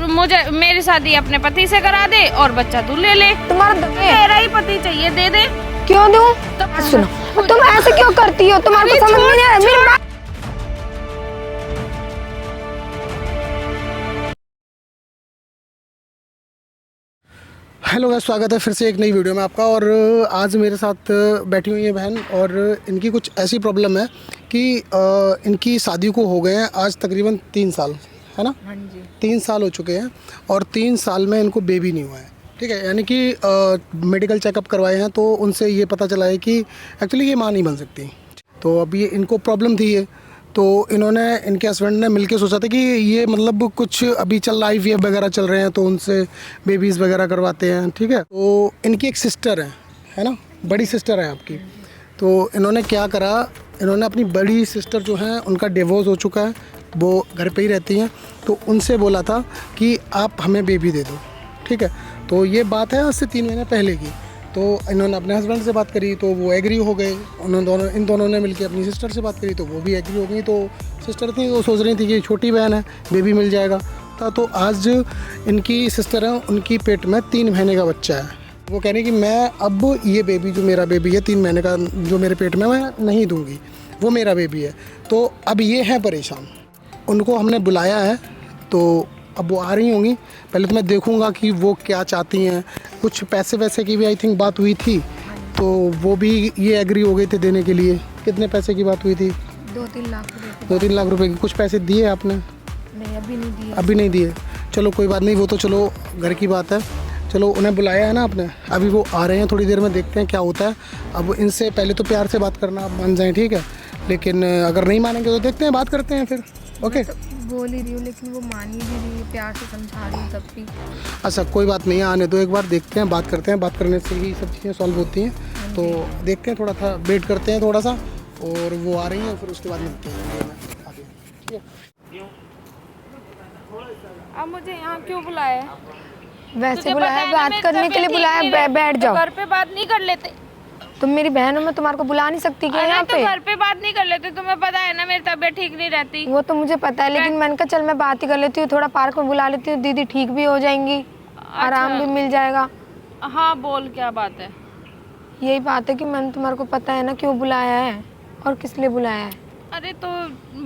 मुझे मेरी शादी अपने पति से करा दे और बच्चा तू ले ले। तुम्हारा मेरा ही पति चाहिए, दे दे। क्यों दूं? सुनो, तुम ऐसे क्यों करती हो? तुम्हारे को समझ नहीं आ रहा मेरी बात। हेलो गाइस, स्वागत है फिर से एक नई वीडियो में आपका। और आज मेरे साथ बैठी हुई है बहन और इनकी कुछ ऐसी प्रॉब्लम है कि इनकी शादी को हो गए हैं आज तकरीबन 3 साल, है ना? हाँ जी। 3 साल हो चुके हैं और 3 साल में इनको बेबी नहीं हुआ है। ठीक है, यानी कि मेडिकल चेकअप करवाए हैं तो उनसे ये पता चला है कि एक्चुअली ये माँ नहीं बन सकती। तो अब ये इनको प्रॉब्लम थी ये, तो इन्होंने इनके हस्बैंड ने मिलके सोचा था कि ये मतलब कुछ अभी चल IVF वगैरह चल रहे हैं तो उनसे बेबीज़ वगैरह करवाते हैं। ठीक है, तो इनकी एक सिस्टर है ना, बड़ी सिस्टर है आपकी। तो इन्होंने क्या करा, इन्होंने अपनी बड़ी सिस्टर जो है उनका डिवोर्स हो चुका है, वो घर पे ही रहती हैं, तो उनसे बोला था कि आप हमें बेबी दे दो। ठीक है, तो ये बात है आज से 3 महीने पहले की। तो इन्होंने अपने हस्बैंड से बात करी तो वो एग्री हो गए। इन दोनों ने मिलकर अपनी सिस्टर से बात करी तो वो भी एग्री हो गई। तो सिस्टर थी वो सोच रही थी कि छोटी बहन है, बेबी मिल जाएगा। तो आज इनकी सिस्टर है, उनकी पेट में 3 महीने का बच्चा है। वो कह रही कि मैं अब ये बेबी जो मेरा बेबी है 3 महीने का जो मेरे पेट में, मैं नहीं दूँगी, वो मेरा बेबी है। तो अब ये हैं परेशान। उनको हमने बुलाया है तो अब वो आ रही होंगी। पहले तो मैं देखूंगा कि वो क्या चाहती हैं। कुछ पैसे वैसे की भी आई थिंक बात हुई थी, तो वो भी ये एग्री हो गए थे देने के लिए। कितने पैसे की बात हुई थी? 2-3 लाख रुपए। 2-3 लाख रुपए की। कुछ पैसे दिए आपने? नहीं, अभी नहीं दिए। अभी नहीं दिए। चलो कोई बात नहीं, वो तो चलो घर की बात है। चलो उन्हें बुलाया है ना आपने, अभी वो आ रहे हैं, थोड़ी देर में देखते हैं क्या होता है। अब इनसे पहले तो प्यार से बात करना, आप मान जाएँ, ठीक है? लेकिन अगर नहीं मानेंगे तो देखते हैं, बात करते हैं फिर। ओके, बोल ही रही हूँ लेकिन वो मान ही नहीं रही है, प्यार से समझा रही हूँ तब भी। अच्छा कोई बात नहीं, आने दो, एक बार देखते हैं, बात करते हैं। बात करने से ही सब चीज़ें सॉल्व होती हैं। तो देखते हैं, थोड़ा सा वेट करते हैं थोड़ा सा, और वो आ रही हैं फिर उसके बाद मिलते हैं आगे। ठीक है, अब मुझे यहाँ क्यों बुलाया है? वैसे तुझे बुलाया, पता है ना बात मेरी करने के तबीयत लिए ठीक बुलाया। नहीं रहती, बैठ तो जाओ। घर पे बात नहीं कर लेते? तुम मेरी बहन हो, मैं तुम्हारे को बुला नहीं सकती क्या यहाँ तो पे? घर पे बात नहीं कर लेते? तुम्हें पता है ना मेरी तबीयत ठीक नहीं रहती। वो तो मुझे पता है, लेकिन मैंने कहा चल मैं बात ही कर लेती हूँ, थोड़ा पार्क में बुला लेती हूँ, दीदी ठीक भी हो जाएंगी, आराम भी मिल जाएगा। हाँ बोल, क्या बात है? यही बात है कि मैंने तुम्हारे को पता है ना क्यों बुलाया है और किस लिए बुलाया है। अरे तो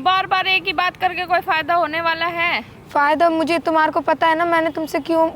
बार बार एक ही बात करके कोई फायदा होने वाला है? फायदा मुझे तुम्हारे को पता है ना, मैंने तुमसे क्यों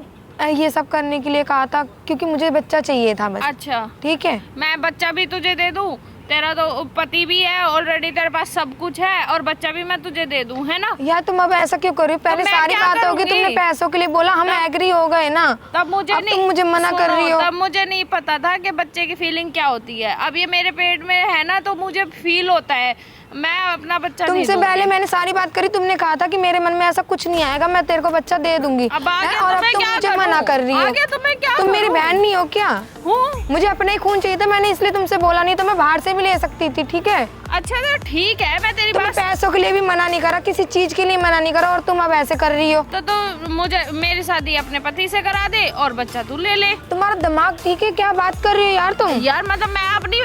ये सब करने के लिए कहा था, क्योंकि मुझे बच्चा चाहिए था बस। अच्छा ठीक है, मैं बच्चा भी तुझे दे दूं? तेरा तो पति भी है ऑलरेडी, तेरे पास सब कुछ है, और बच्चा भी मैं तुझे दे दूं, है ना? यार तुम अब ऐसा क्यों कर रही हो? पहले मैं सारी क्या बात होगी, करूंगी? तुमने पैसों के लिए बोला, हम एग्री हो गए ना। तब मुझे अब नहीं, तुम मुझे मना कर रही हो। तब मुझे नहीं पता था कि बच्चे की फीलिंग क्या होती है। अब ये मेरे पेट में है ना, तो मुझे फील होता है। मैं अपना बच्चा नहीं तुमसे दूंगी। पहले मैंने सारी बात करी, तुमने कहा था कि मेरे मन में ऐसा कुछ नहीं आएगा, मैं तेरे को बच्चा दे दूंगी। अब आगे हैं? और तो अब मैं तुम क्या मुझे करूं? मना कर रही हो। आगे तो मैं क्या तुम मेरी करूं? बहन नहीं हो क्या? हूँ। मुझे अपना ही खून चाहिए था, मैंने इसलिए तुमसे बोला, नहीं तो मैं बाहर से भी ले सकती थी। ठीक है, अच्छा तो ठीक है, मैं तेरी तुम्हें बात पैसों के लिए भी मना नहीं करा, किसी चीज के लिए मना नहीं करा, और तुम अब ऐसे कर रही हो। तो मुझे मेरी शादी अपने पति से करा दे और बच्चा तू ले ले। तुम्हारा दिमाग ठीक है? क्या बात कर रही हो यार तुम? यार मतलब मैं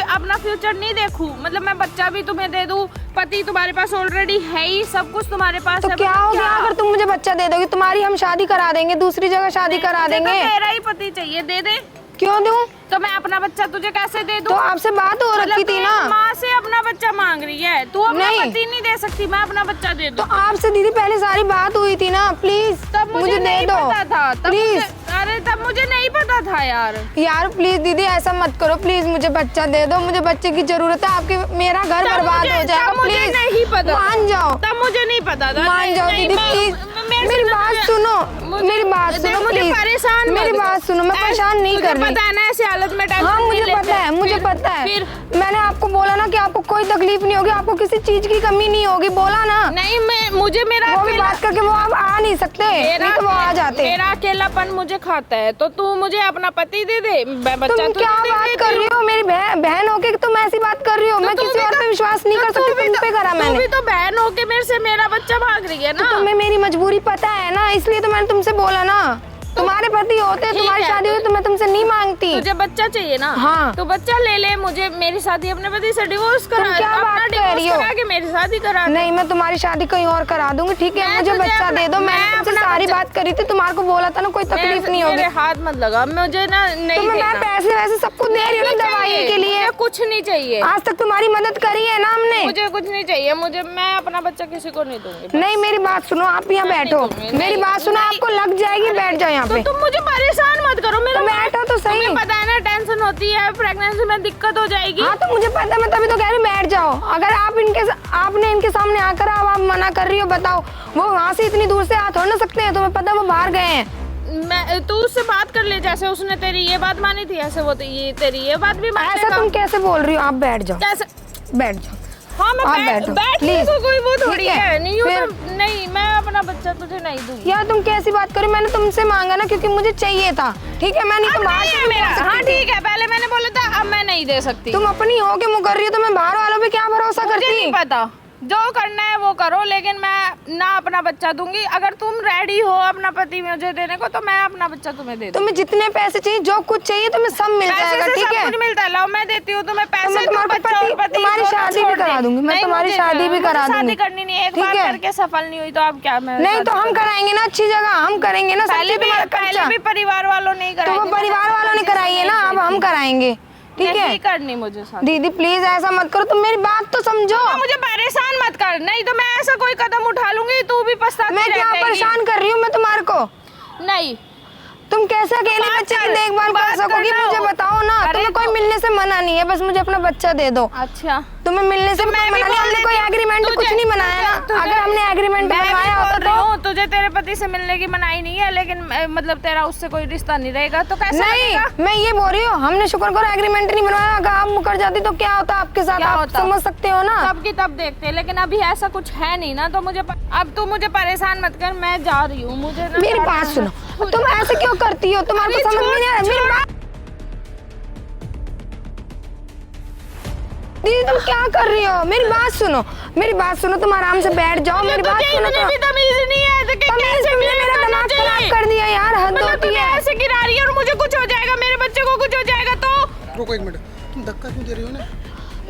अपना फ्यूचर नहीं देखूं? मतलब मैं बच्चा भी तुम्हें दे दूं, पति तुम्हारे पास ऑलरेडी है ही, सब कुछ तुम्हारे पास तो है। क्या हो गया अगर तुम मुझे बच्चा दे दोगी? तुम्हारी हम शादी करा देंगे, दूसरी जगह शादी करा मुझे तो देंगे। मेरा ही पति चाहिए, दे दे। क्यों दूं? तो मैं अपना बच्चा तुझे कैसे दे दूं? तो आपसे बात हो रखी थी ना। माँ से अपना बच्चा मांग रही है, तू अपना नहीं। पति नहीं दे सकती, मैं अपना बच्चा दे तो दूं। आपसे दीदी पहले सारी बात हुई थी ना, प्लीज तब मुझे दे नहीं दो पता था, तब प्लीज। अरे तब मुझे नहीं पता था यार। यार प्लीज दीदी ऐसा मत करो, प्लीज मुझे बच्चा दे दो, मुझे बच्चे की जरूरत है। आपके मेरा घर बर्बाद हो जाएगा, मुझे प्लीज नहीं पता, मान जाओ। तब मुझे नहीं पता था। मान जाओ नहीं, दीदी मैं- प्लीज, मेरे मेरी से बात मुझे- सुनो, मेरी बात सुनो मुझे प्लीज, परेशान मेरी मत बात सुनो, मैं परेशान नहीं कर रही। पता है ना ऐसी हालत में टेंशन हाँ नहीं मुझे लेते। पता है, मुझे पता है। फिर मैंने आपको बोला ना कि आपको कोई तकलीफ नहीं होगी, आपको किसी चीज की कमी नहीं होगी, बोला ना। नहीं, मुझे मेरा वो भी बात करके वो आप आ नहीं सकते, नहीं तो वो आ जाते। मेरा अकेलापन मुझे खाता है, तो तू मुझे अपना पति दे दे, बच्चा तुम तुझे क्या दे बात देती कर रही हो? मेरी बहन होके तुम ऐसी बात कर रही हो? मैं तू किसी भी और तो- पे विश्वास नहीं कर सकती, तुम पे करा तू मैंने। भी तो बहन होके मेरे से मेरा बच्चा मांग रही है ना। तुम्हें मेरी मजबूरी पता है ना, इसलिए तो मैंने तुमसे बोला ना। तुम्हारे पति होते, तुम्हारी शादी हुई तो मैं तुमसे नहीं मांगती। तुझे बच्चा चाहिए ना? हाँ। तो बच्चा ले ले, मुझे मेरी शादी अपने पति से डिवोर्स करा, क्या बात कर रही हो? करा के मेरी शादी करा दे। नहीं, मैं तुम्हारी शादी कहीं और करा दूंगी, ठीक है? मुझे बच्चा दे दो। मैंने तुमसे सारी बात करी थी, तुम्हारे को बोला था ना कोई तकलीफ नहीं होगी। मेरे हाथ मत लगा, मुझे ना नहीं मैं देना। पैसे वैसे सबको दे रही हूँ ना दवाई के लिए। मुझे कुछ नहीं चाहिए। आज तक तुम्हारी मदद करी है ना हमने। मुझे कुछ नहीं चाहिए, मैं अपना बच्चा किसी को नहीं दूंगी। नहीं, मेरी बात सुनो, आप यहाँ बैठो। मेरी बात सुनो, आपको लग जाएगी, बैठ जाओ यहाँ पे। तुम मुझे परेशान मत करो। मेरा बैठो तो सही। तुम्हें पता है ना टेंशन होती है, प्रेगनेंसी में दिक्कत हो जाएगी। हाँ, तो मुझे पता, मैं तभी तो कह रही हूँ बैठ जाओ। अगर आपने इनके सामने आकर आप मना कर रही हो, बताओ वो वहाँ से इतनी दूर से आ थोड़ ना सकते हैं? तुम्हें पता वो बाहर गए हैं। तू उससे बात कर ले, जैसे उसने तेरी ये बात मानी थी ऐसे वो ये तेरी ये बात भी मानेगा। ऐसा तुम कैसे बोल रही हो? आप बैठ जाओ। कैसे बैठ जाओ। हाँ, मैं बैठो, बैठ तो कोई वो थोड़ी ठीक है, है। नहीं फिर- नहीं, मैं अपना बच्चा तुझे नहीं दूंगी। यार तुम कैसी बात करो? मैंने तुमसे मांगा ना क्योंकि मुझे चाहिए था, ठीक है? मैं नहीं तो बाहर से मेरा। हाँ ठीक है, पहले मैंने बोला था, अब मैं नहीं दे सकती। तुम अपनी हो के मुकर रही हो, तो मैं बाहर वालों पे क्या भरोसा मुझे करती? नहीं पता, जो करना है वो करो, लेकिन मैं ना अपना बच्चा दूंगी। अगर तुम रेडी हो अपना पति मुझे देने को, तो मैं अपना बच्चा तुम्हें दे दूंगी। तुम्हें जितने पैसे चाहिए, जो कुछ चाहिए तुम्हें सब मिल जाएगा, ठीक है? सब कुछ मिलता है, लाओ मैं देती हूँ तुम्हें पैसे। मैं तुम्हारी शादी भी करा दूंगी। मैं तुम्हारी शादी भी करा दूंगी। शादी करनी नहीं है, एक बार करके सफल नहीं हुई तो आप क्या? मैं नहीं तो हम कराएंगे ना, अच्छी जगह हम करेंगे ना। पहले भी परिवार वालों ने तो वो परिवार वालों ने कराई है ना, अब हम कराएंगे, ठीक है? नहीं करनी मुझे शादी। दीदी प्लीज ऐसा मत करो, तुम मेरी बात तो समझो। मुझे परेशान मत कर, नहीं तो मैं ऐसा कोई कदम उठा लूंगी, तू भी पछताती मैं क्या परेशान कर रही हूँ मैं तुम्हारे को? नहीं, तुम कैसे अकेले बच्चे की देखभाल कर सकोगी? मुझे बताओ ना। तुम्हें कोई मिलने से मना नहीं है, बस मुझे अपना बच्चा दे दो। अच्छा, तुम्हें मिलने से कोई मना नहीं, हमने कोई एग्रीमेंट कुछ नहीं बनाया ना। अगर हमने एग्रीमेंट बनवाया होता तो तुझे तेरे पति से मिलने की मनाही नहीं है, लेकिन मतलब तेरा उससे कोई रिश्ता नहीं रहेगा तो कैसे नहीं? मैं ये बोल रही हूँ, हमने शुक्र करो एग्रीमेंट नहीं बनवाया। अगर आप मुकर जाती तो क्या होता आपके साथ? आप समझ सकते हो ना। तब की तब देखते, लेकिन अभी ऐसा कुछ है नहीं ना, तो अब तू मुझे परेशान मत कर, मैं जा रही हूँ। मुझे मेरी बात सुनो, तुम ऐसे क्यों करती हो? तुम्हारे को समझ में नहीं आ रहा मेरी बात। दीदी तुम क्या कर रही हो? मेरी बात सुनो, मेरी बात सुनो, तुम आराम से बैठ जाओ। मेरी बात सुनो। तमीज नहीं है तो कैसे मेरा दिमाग खराब कर दिया यार, हद होती है। ऐसे गिरा रही है और मुझे कुछ हो जाएगा, मेरे बच्चे को कुछ हो जाएगा तो। रुको एक मिनट, तुम धक्का क्यों दे रही हो ना?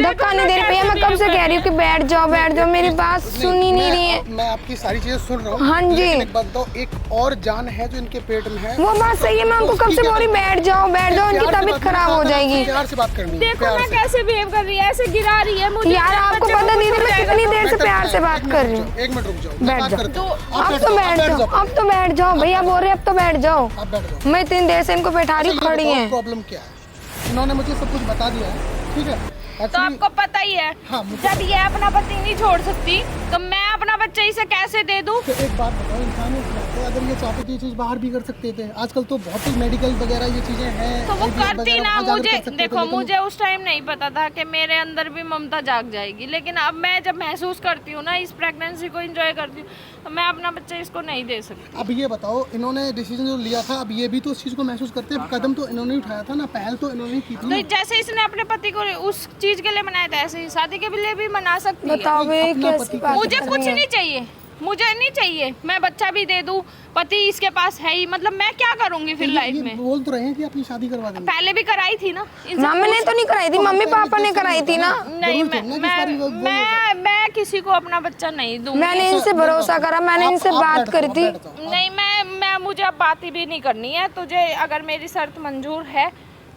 धक्का नहीं दे रही भैया, मैं कब से कह रही हूँ कि बैठ जाओ बैठ जाओ, मेरी बात सुन ही नहीं रही है। मैं आपकी सारी चीजें सुन रहा हूँ। हाँ जी। लेकिन एक बात बताओ, एक और जान है जो इनके पेट में है। वो बात सही है, मैं उनको कब से बोल रही बैठ जाओ, उनकी तबीयत खराब हो जाएगी। प्यार से बात करनी है। देखो मैं कैसे बिहेव कर रही है, ऐसे गिरा रही है मुझे। यार आपको पता नहीं थी मैं कितनी देर से प्यार से बात कर रही हूँ। एक मिनट रुक जाओ, बैठ बात जाओ। करते हैं। अब तो बैठ जाओ, अब तो बैठ जाओ भैया, बोल रहे अब तो बैठ जाओ। आप बैठ जाओ। मैं इतनी देर से इनको बैठा रही हूँ, खड़ी है। प्रॉब्लम क्या है? इन्होंने मुझे सब कुछ बता दिया है, ठीक है? तो आपको पता ही है, हाँ, जब ये अपना पति नहीं छोड़ सकती तो मैं अपना बच्चा इसे कैसे दे दूं? तो एक बात बताओ, इंसान तो अगर ये चाहते थे ये चीज बाहर भी कर सकते थे। आजकल तो बहुत ही मेडिकल वगैरह ये चीजें हैं, तो वो IVF करती वगैरह ना। वहाँ जाकर मुझे कर सकते थे, देखो, लेकिन मुझे उस टाइम नहीं पता था कि मेरे अंदर भी ममता जाग जाएगी, लेकिन अब मैं जब महसूस करती हूँ ना, इस प्रेगनेंसी को एंजॉय करती हूँ, तो मैं अपना बच्चा इसको नहीं दे सकती। अब ये बताओ, इन्होंने डिसीजन जो लिया था, अब ये भी तो उस चीज को महसूस करते हैं। कदम तो इन्होंने ही उठाया था ना, पहल तो इन्होंने ही की थी तो ना। जैसे इसने अपने पति को उस चीज के लिए मनाया था, ऐसे ही शादी के लिए भी मना सकती है। बताओ भैया अपना कैसी पति बात मुझे कर कुछ रही है? नहीं चाहिए, मुझे नहीं चाहिए। मैं बच्चा भी दे दूं, पति इसके पास है ही, मतलब मैं क्या करूंगी फिर लाइफ ये में? बोल तो रहे हैं कि अपनी शादी करवा देंगे। पहले भी कराई थी ना इनसे। मम्मी ने तो नहीं कराई थी, मम्मी पापा ने कराई थी ना। नहीं, जरूर चलना, किस बारी वो बोल रहे मैं किसी को अपना बच्चा नहीं दूंगी। मैंने इनसे भरोसा करा, मैंने इनसे बात करी थी। नहीं, मैं मुझे अब बात भी नहीं करनी है। तुझे अगर मेरी शर्त मंजूर है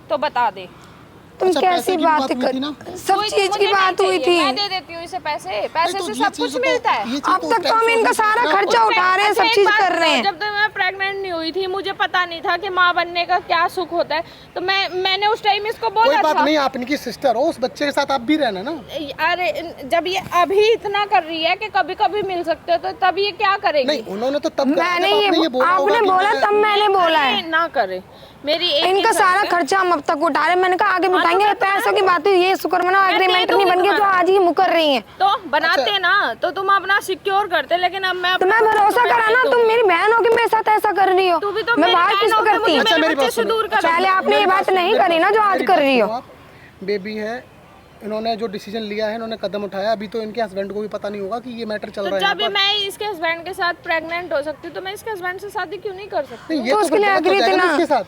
तो बता दे। तुम अच्छा, कैसी पैसे की बात बात हुई कर, थी ना? सब मुझे चीज की नहीं बात हुई चाहिए, थी। मैं दे देती हूँ इसे पैसे तो से ये सब चीज़ कुछ तो- मिलता है। ये चीज़ अब तक तो हम इनका सारा ना- खर्चा उठा रहे हैं, सब अच्छा, चीज एक बात कर रहे हैं। जब तक मैं प्रेग्नेंट नहीं हुई थी, मुझे पता नहीं था कि माँ बनने का क्या सुख होता है, तो मैंने उस टाइम इसको कोई बोला बात था। नहीं, आप इनकी सिस्टर हो, उस बच्चे के साथ आप भी रहना ना। अरे जब ये अभी इतना कर रही है कि कभी कभी मिल सकते हो, तो तब ये क्या करेगी? नहीं, उन्होंने तो तब कहा मैंने जब ये आपने बोला होगा आपने कि बोला मैं- तब मैंने बोला है। नहीं, ना करे। मेरी एक इनका ही सारा शर्त है। खर्चा हम अब तक उठा रहे हैं। मैंने कहा आगे बताएंगे, मैं पैसों की बात हुई, ये शुक्र मनाओ एग्रीमेंट नहीं बन गया जो आज ही मुकर रही हैं। तो बनाते ना, तो तुम अपना सिक्योर करते, लेकिन अब मैं तो मैं भरोसा करा ना, तुम मेरी बहन हो कि मेरे साथ ऐसा कर रही हो। तू भी तो मैं मेरी बात बहन किस हो, पे करती? मुझे अच्छा, मेरे मेरी बच्चे बात से सुनो। दूर कर। पहले आपने ये बात नहीं करी ना जो आज कर रही हो। बेबी है, इन्होंने जो डिसीजन लिया है, इन्होंने कदम उठाया, अभी तो इनके हस्बैंड को भी पता नहीं होगा कि ये मैटर चल तो रहा है जब यहाँ पर। मैं इसके हस्बैंड के साथ प्रेग्नेंट हो सकती हूँ तो मैं इसके हस्बैंड से शादी क्यों नहीं कर सकती? नहीं, ये तो तो उसके फिर लिए गलत हो agree थे जाएगा ना ना। इसके साथ।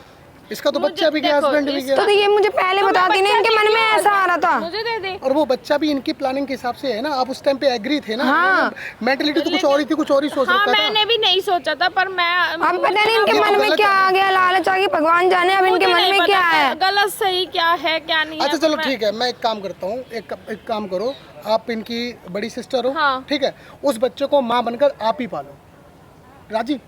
इसका तो मुझे बच्चा भी गया, देखो, हस्बैंड भी गया, तो ये मुझे पहले तो बताती मैं नहीं, इनके बच्चा मन में क्यों ऐसा आ रहा था। मुझे दे दे। और वो बच्चा भी इनकी प्लानिंग के हिसाब से है ना। आप उस टाइम पे एग्री थे ना। हाँ। मेंटलिटी तो कुछ और ही थी, कुछ और ही सोच हाँ रखा था। मैंने भी नहीं सोचा था, पर मैं अब पता नहीं इनके ये तो मन में गलत क्या है। आ गया, लालच आ गई, भगवान जाने अब इनके मुझे मन नहीं में पता क्या है। गलत सही क्या है क्या नहीं है। अच्छा चलो मैं- ठीक है, मैं एक काम करता हूँ, एक काम करो, आप इनकी बड़ी सिस्टर हो, हाँ। ठीक है, उस बच्चे को माँ बनकर आप ही पालो। राजी?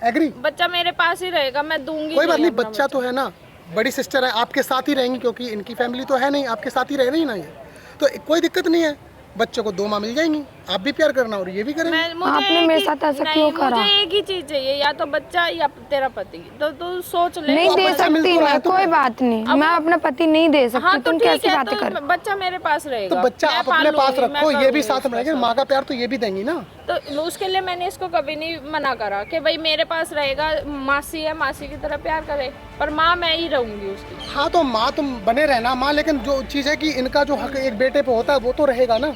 एग्री? बच्चा मेरे पास ही रहेगा, मैं दूंगी कोई बात नहीं, अपना बच्चा तो है ना, बड़ी सिस्टर है, आपके साथ ही रहेंगी, क्योंकि इनकी फैमिली तो है नहीं, आपके साथ ही रह रही ना ये, तो कोई दिक्कत नहीं है। बच्चे को 2 माँ मिल जाएंगी, आप भी प्यार करना और ये भी करेंगे। मुझे आपने एक मेरे ही- साथ ऐसा नहीं, क्यों करा? मुझे एक ही चीज चाहिए, या तो बच्चा या तेरा पति। तो तू सोच ले। नहीं तो दे बच्चा मिल सकती तो रहा है मैं, तुम्हें। कोई बात नहीं, मैं अपना पति नहीं दे सकती। हाँ तो तुम ठीक कैसी है, बातें तो कर। बच्चा मेरे पास रहेगा। तो बच्चा मैं आप अपने पाल पास लूंगी, मैं रखो, ये भी करूंगी साथ में रहेंगे, माँ का प्यार तो ये भी देंगी ना। तो उसके लिए मैंने इसको कभी नहीं मना करा कि भाई मेरे पास रहेगा, मासी है, मासी की तरह प्यार करे, पर माँ मैं ही रहूंगी उसकी। हाँ तो माँ तुम बने रहना माँ, लेकिन जो चीज़ है कि इनका जो हक एक बेटे पे होता है वो तो रहेगा ना।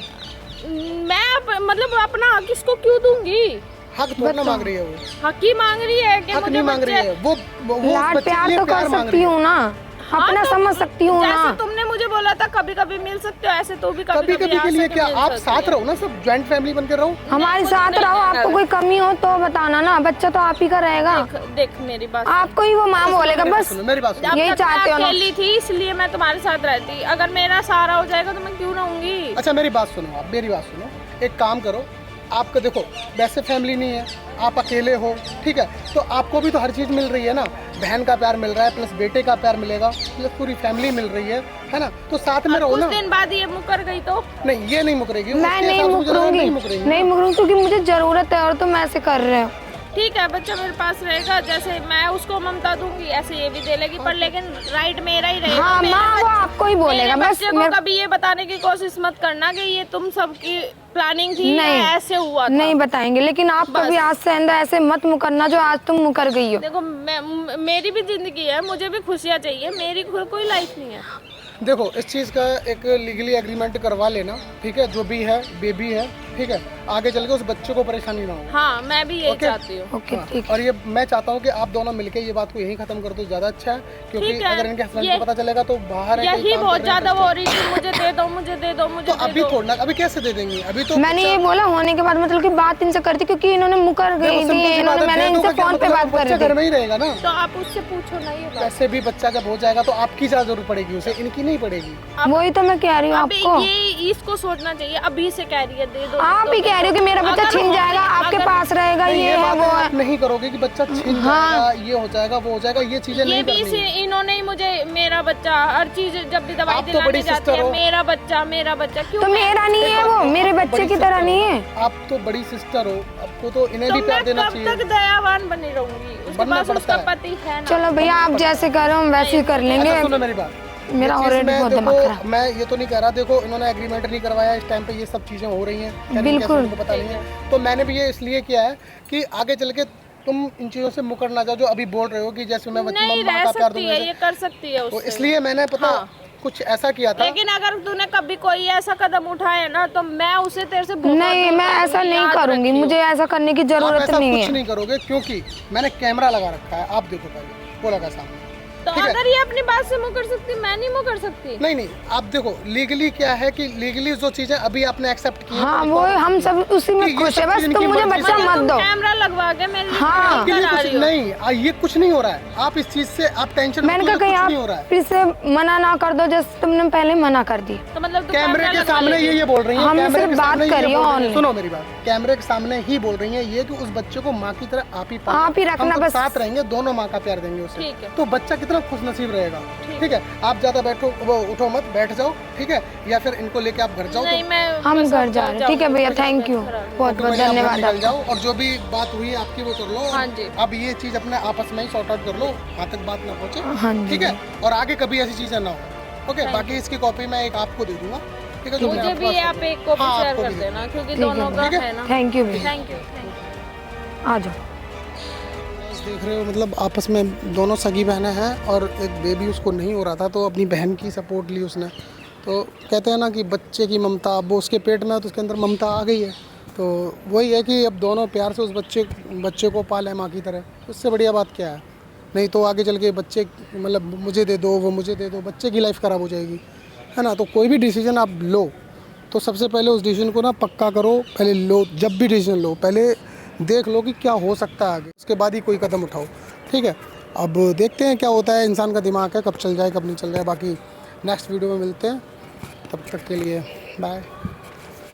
मैं मतलब अपना हक इसको क्यों दूंगी? हक थोड़ा ना मांग रही है वो, हक ही मांग रही है कि हक मुझे नहीं मांग रही बच्चे- है वो उस लाड बच्चे के प्यार लिए तो कर प्यार मांग सकती रही है। हूँ ना, हाँ, अपना तो समझ सकती हूँ जैसे ना। तुमने मुझे बोला था कभी कभी मिल सकते हो, ऐसे तो भी कभी कभी कभी के लिए क्या आप साथ रहो। रहो ना, सब ज्वाइंट फैमिली बनकर रहो। हमारे मुझे साथ नहीं रहो, रहना आपको कोई कमी हो तो बताना ना, बच्चा तो आप ही का रहेगा। देख मेरी बात आपको ही वो माँ बोलेगा बस। सुनो मेरी बात सुनो, जब यही तक चाहते हो मैं ना। अकेली थी इसलिए मैं तुम्हारे साथ रहती, अगर मेरा सहारा हो जाएगा तो मैं क्यों रहूंगी? अच्छा मेरी बात सुनो, आप मेरी बात सुनो, एक काम करो, आपका देखो वैसे फैमिली नहीं है, आप अकेले हो, ठीक है, तो आपको भी तो हर चीज़ मिल रही है ना, बहन का प्यार मिल रहा है, प्लस बेटे का प्यार मिलेगा, प्लस पूरी फैमिली मिल रही है ना, तो साथ में रहो कुछ ना। दिन बाद ये मुकर गई तो नहीं ये नहीं मुकरेगी, मैं उसके नहीं हिसाब से मुझे लग रहा है मुकरूंगी, नहीं मुकरेगी। नहीं मुकरूंगी, क्योंकि मुझे जरूरत है और तुम ऐसे कर रहे हो। ठीक है, बच्चा मेरे पास रहेगा, जैसे मैं उसको ममता दूंगी ऐसे ये भी दे लेगी, पर लेकिन राइट मेरा ही रहेगा। हाँ मेरे माँ वो आपको ही बोलेगा मेरे बस। बच्चे को कभी ये बताने की कोशिश मत करना कि ये तुम सबकी प्लानिंग थी नहीं, या ऐसे हुआ था। नहीं बताएंगे, लेकिन आप कभी आज से आइंदा ऐसे मत मुकरना जो आज तुम मुकर गई हो। देखो मेरी भी जिंदगी है, मुझे भी खुशियाँ चाहिए, मेरी कोई लाइफ नहीं है। देखो इस चीज़ का एक लीगली एग्रीमेंट करवा लेना, ठीक है, जो भी है बेबी है, ठीक है, आगे चल के उस बच्चे को परेशानी ना हो। हाँ मैं भी यही ओके। चाहती हूँ। ओके हाँ, ठीक। और ये मैं चाहता हूँ कि आप दोनों मिलके ये बात को यहीं खत्म कर दो, ज्यादा अच्छा है, क्योंकि ठीक है, अगर इनके हस्बैंड ये- को पता चलेगा तो बाहर है, कहीं यही काम बहुत कर रहे हैं, ज्यादा वो हो रही थी, मुझे दे दो मुझे दे दो मुझे तो दे अभी दो। थोड़ा, अभी कैसे दे देंगी, अभी तो मैंने ये बोला होने के बाद, मतलब कि बात इनसे करती, क्योंकि इन्होंने मुकर गई देखो, थी, simple सी बात इन्होंने है, मैंने दे दो इनसे का क्या फोन पे मतलब, बात बच्चा करी घर थी। में ही रहेगा ना, तो आप उससे पूछो ना ये बात। वैसे भी बच्चा जब हो जाएगा तो आपकी क्या जरूरत पड़ेगी उसे, इनकी नहीं पड़ेगी। वही तो मैं कह रही हूँ अभी आपको। ये इसको सोचना चाहिए, अभी से कह रही है दे दो। आप ही कह रहे हो कि मेरा बच्चा अगर छिन होने- जाएगा, आपके अगर- पास रहेगा, नहीं, ये है बात वो है। आप नहीं करोगे कि बच्चा छिन जाएगा, ये हो जाएगा वो हो जाएगा, ये चीजें ये नहीं भी करनी है। इन्होंने ही मुझे मेरा बच्चा हर चीज जब भी दवाई आप तो दिलाने बड़ी जाती सिस्टर है, हो। मेरा बच्चा क्यों? तो मेरा नहीं है वो, मेरे बच्चे की तरह नहीं है। आप तो बड़ी सिस्टर हो, आपको तो इन्हें तो भी प्यार मैं देना कब चाहिए। तक दयावान बनी रहूंगी? उसके बनना पास पड़ता उसका है। पति है ना। चलो भैया आप जैसे कर रहे हो हम वैसे ही कर लेंगे। अच्छा सुनो मेरी बात, मेरा ये चीज़ ऑलरेडी मैं बहुत दिमाग देखो, खराब। मैं ये तो नहीं कह रहा, देखो इन्होंने एग्रीमेंट नहीं करवाया, इस टाइम पे ये सब चीजें हो रही हैं, खैर इनके बिल्कुल। husband को पता नहीं है, तो मैंने भी ये इसलिए किया है कि आगे चल के तुम इन चीजों से मुकर ना जाओ, जो अभी बोल रहे हो कि जैसे मैं बच्चे नहीं माँ रह का प्यार सकती दूंगा, है, ये कर सकती है तो उससे। इसलिए मैंने पता हाँ। कुछ ऐसा किया था। लेकिन अगर तूने कभी कोई ऐसा कदम उठाया ना तो मैं उसे तेरे से बहुत नहीं दूर मैं ऐसा रखूंगी, नहीं याद करूंगी, रखियो। मुझे ऐसा करने की आप जरूरत ऐसा नहीं कुछ है। नहीं करोगे, क्योंकि मैंने कैमरा लगा रखा है, आप देखो पहले वो लगा सामने। तो ठीक है। अगर ये अपनी बात से मुकर सकती, मैं नहीं मुकर सकती। नहीं नहीं, आप देखो लीगली क्या है कि लीगली जो चीजें अभी आपने एक्सेप्ट की हैं, हाँ तो वो हम सब उसी कि में ये खुश है, सब बस चीज़ तुम इनकी मुझे मर्जी बच्चा से- मत दो। कैमरा लगवा के मेरे लिए हाँ। हाँ, आपके लिए करा कुछ रही हो। नहीं, ये कुछ नहीं हो रहा है, आप इस चीज से आप टेंशन मैंने मत कहा लो, कहीं कुछ नहीं हो रहा आप है। फिर से मना ना कर दो, जैसे तुमने पहले मना कर दी। तो मतलब तू कैमरे के लगवा सामने लेगी। ये बोल रही हैं, हम कैमरे सिर्फ के बात सामने ये करिए बोल रही हैं, only। सुनो मेरी बात, कैमरे के सामने ही बोल रही हैं ये कि उस बच्चे को माँ की तरह आप ही पालो, आप ही रखना हम सब बस। साथ रहेंगे, दोनों माँ का प्यार देंगे उसे, ठीक है। तो बच्चा कितना खुश नसीब रहेगा। ठीक है, आप ज्यादा बैठो, वो उठो मत, बैठ जाओ, ठीक है, या फिर इनको लेके आप घर जाओ, नहीं मैं हम बस घर अब जा रहे हैं। ठीक है भैया, थैंक यू, बहुत बहुत तो भैया आप धन्यवाद निकल आपका। जाओ, और जो भी बात हुई है आपकी वो कर लो। हाँ जी। अब ये चीज अपने आपस में ही सॉर्ट आउट कर लो, वहाँ तक बात ना पहुँचे, हाँ जी। ठीक है, और आगे कभी ऐसी चीजें ना हो। ओके, बाकी इसकी कॉपी मैं एक आपको दे दूंगा, ठीक है, जो मैंने मुझे आपके भी पास आप रखी है। एक कॉपी हाँ, शेयर आपको कर भी दे देना क्योंकि ठीक है, दोनों का ठीक है। है ना। थैंक यू भैया, थैंक यू। आ जाओ। देख रहे हो, मतलब आपस में दोनों सगी बहनें हैं और एक बेबी उसको नहीं हो रहा था, तो अपनी बहन की सपोर्ट ली उसने, तो कहते हैं ना कि बच्चे की ममता, अब वो उसके पेट में है तो उसके अंदर ममता आ गई है, तो वही है कि अब दोनों प्यार से उस बच्चे को पालें माँ की तरह, उससे बढ़िया बात क्या है। नहीं तो आगे चल के बच्चे मतलब मुझे दे दो, वो मुझे दे दो, बच्चे की लाइफ ख़राब हो जाएगी, है ना। तो कोई भी डिसीजन आप लो तो सबसे पहले उस डिसीजन को ना पक्का करो, पहले लो, जब भी डिसीजन लो पहले देख लो कि क्या हो सकता है आगे, उसके बाद ही कोई कदम उठाओ, ठीक है। अब देखते हैं क्या होता है, इंसान का दिमाग है, कब चल जाए कब नहीं चल जाए। बाकी नेक्स्ट वीडियो में मिलते हैं, तब तक के लिए बाय।